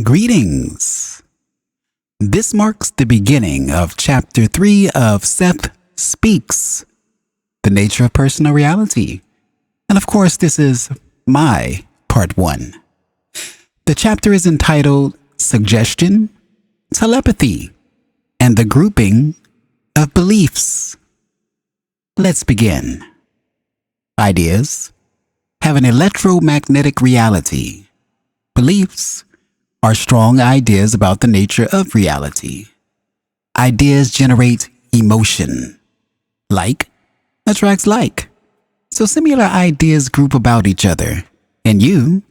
Greetings. This marks the beginning of Chapter 3 of Seth Speaks, The Nature of Personal Reality. And of course, this is my Part 1. The chapter is entitled Suggestion, Telepathy, and the Grouping of Beliefs. Let's begin. Ideas have an electromagnetic reality. Beliefs are strong ideas about the nature of reality. Ideas generate emotion. Like attracts like. So similar ideas group about each other, and you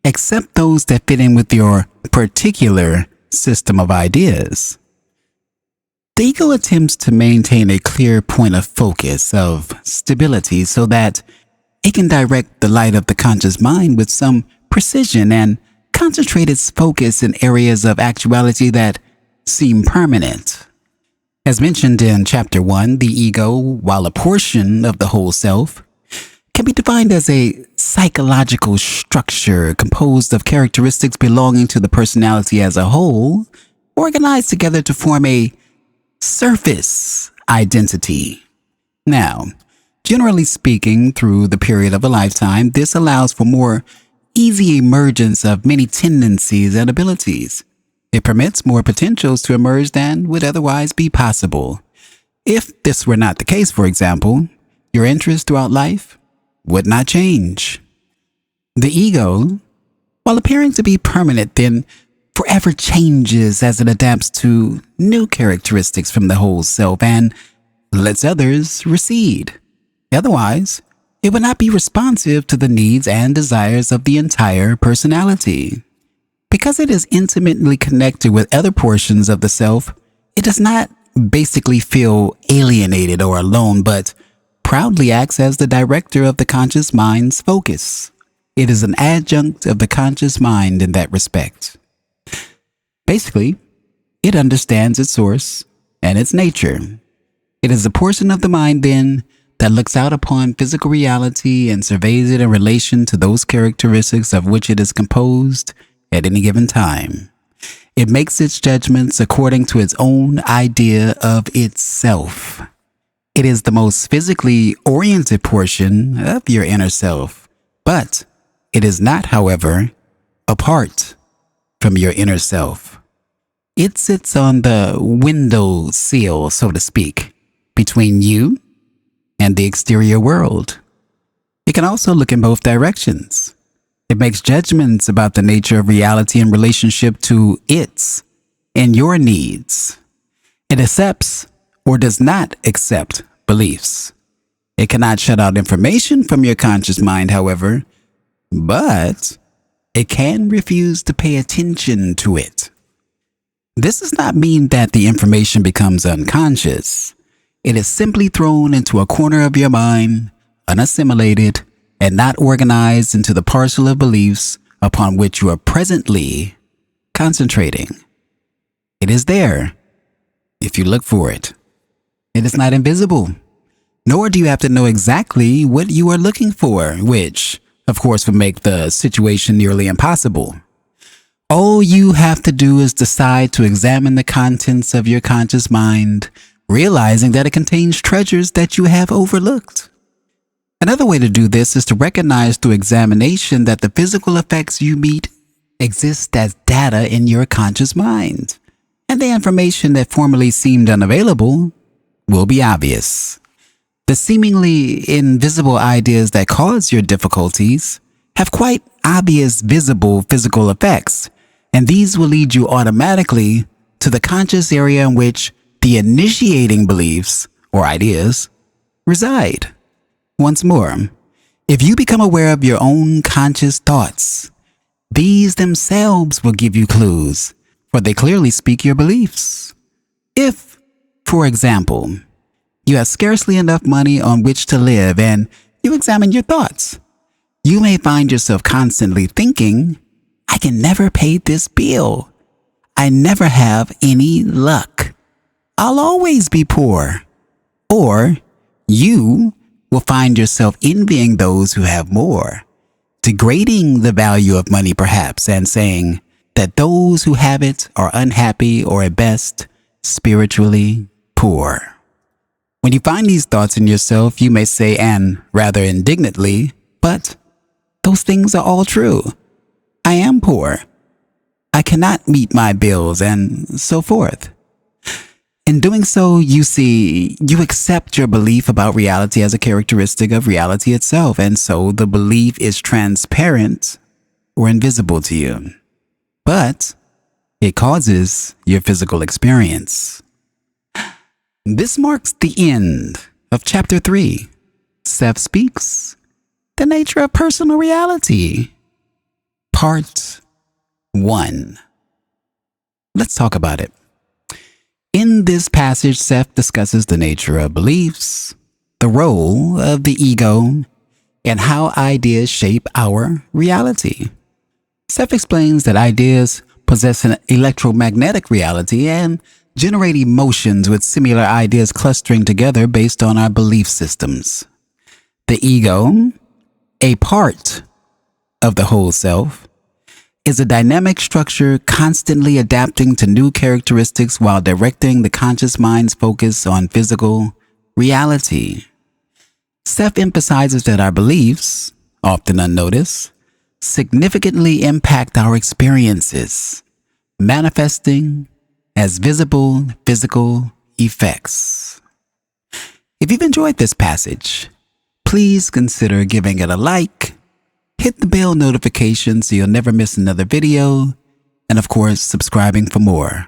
accept those that fit in with your particular system of ideas. The ego attempts to maintain a clear point of focus of stability so that it can direct the light of the conscious mind with some precision and concentrate its focus in areas of actuality that seem permanent. As mentioned in Chapter 1, the ego, while a portion of the whole self, can be defined as a psychological structure composed of characteristics belonging to the personality as a whole, organized together to form a surface identity. Now, generally speaking, through the period of a lifetime, this allows for more easy emergence of many tendencies and abilities. It permits more potentials to emerge than would otherwise be possible. If this were not the case, for example, your interests throughout life would not change. The ego, while appearing to be permanent, then forever changes as it adapts to new characteristics from the whole self and lets others recede. Otherwise, it would not be responsive to the needs and desires of the entire personality. Because it is intimately connected with other portions of the self, it does not basically feel alienated or alone, but proudly acts as the director of the conscious mind's focus. It is an adjunct of the conscious mind in that respect. Basically, it understands its source and its nature. It is a portion of the mind, then, that looks out upon physical reality and surveys it in relation to those characteristics of which it is composed at any given time. It makes its judgments according to its own idea of itself. It is the most physically oriented portion of your inner self, but it is not, however, apart from your inner self. It sits on the window sill, so to speak, between you and the exterior world. It can also look in both directions. It makes judgments about the nature of reality in relationship to its and your needs. It accepts or does not accept beliefs. It cannot shut out information from your conscious mind, however, but it can refuse to pay attention to it. This does not mean that the information becomes unconscious. It is simply thrown into a corner of your mind, unassimilated, and not organized into the parcel of beliefs upon which you are presently concentrating. It is there, if you look for it. It is not invisible, nor do you have to know exactly what you are looking for, which, of course, would make the situation nearly impossible. All you have to do is decide to examine the contents of your conscious mind, realizing that it contains treasures that you have overlooked. Another way to do this is to recognize through examination that the physical effects you meet exist as data in your conscious mind, and the information that formerly seemed unavailable will be obvious. The seemingly invisible ideas that cause your difficulties have quite obvious visible physical effects, and these will lead you automatically to the conscious area in which the initiating beliefs or ideas reside. Once more, if you become aware of your own conscious thoughts, these themselves will give you clues, for they clearly speak your beliefs. If, for example, you have scarcely enough money on which to live and you examine your thoughts, you may find yourself constantly thinking, I can never pay this bill. I never have any luck. I'll always be poor. Or you will find yourself envying those who have more, degrading the value of money perhaps, and saying, that those who have it are unhappy or at best spiritually poor. When you find these thoughts in yourself, you may say, and rather indignantly, but those things are all true. I am poor. I cannot meet my bills, and so forth. In doing so, you accept your belief about reality as a characteristic of reality itself, and so the belief is transparent or invisible to you. But it causes your physical experience. This marks the end of Chapter 3. Seth Speaks, The Nature of Personal Reality, Part 1. Let's talk about it. In this passage, Seth discusses the nature of beliefs, the role of the ego, and how ideas shape our reality. Seth explains that ideas possess an electromagnetic reality and generate emotions with similar ideas clustering together based on our belief systems. The ego, a part of the whole self, is a dynamic structure constantly adapting to new characteristics while directing the conscious mind's focus on physical reality. Seth emphasizes that our beliefs, often unnoticed, significantly impact our experiences, manifesting as visible physical effects. If you've enjoyed this passage, please consider giving it a like, hit the bell notification so you'll never miss another video, and of course, subscribing for more.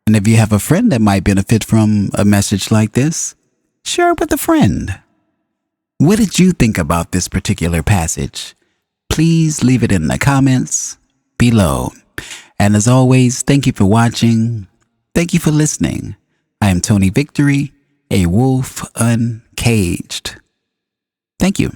And if you have a friend that might benefit from a message like this, share it with a friend. What did you think about this particular passage? Please leave it in the comments below. And as always, thank you for watching. Thank you for listening. I am Tony Victory, a wolf uncaged. Thank you.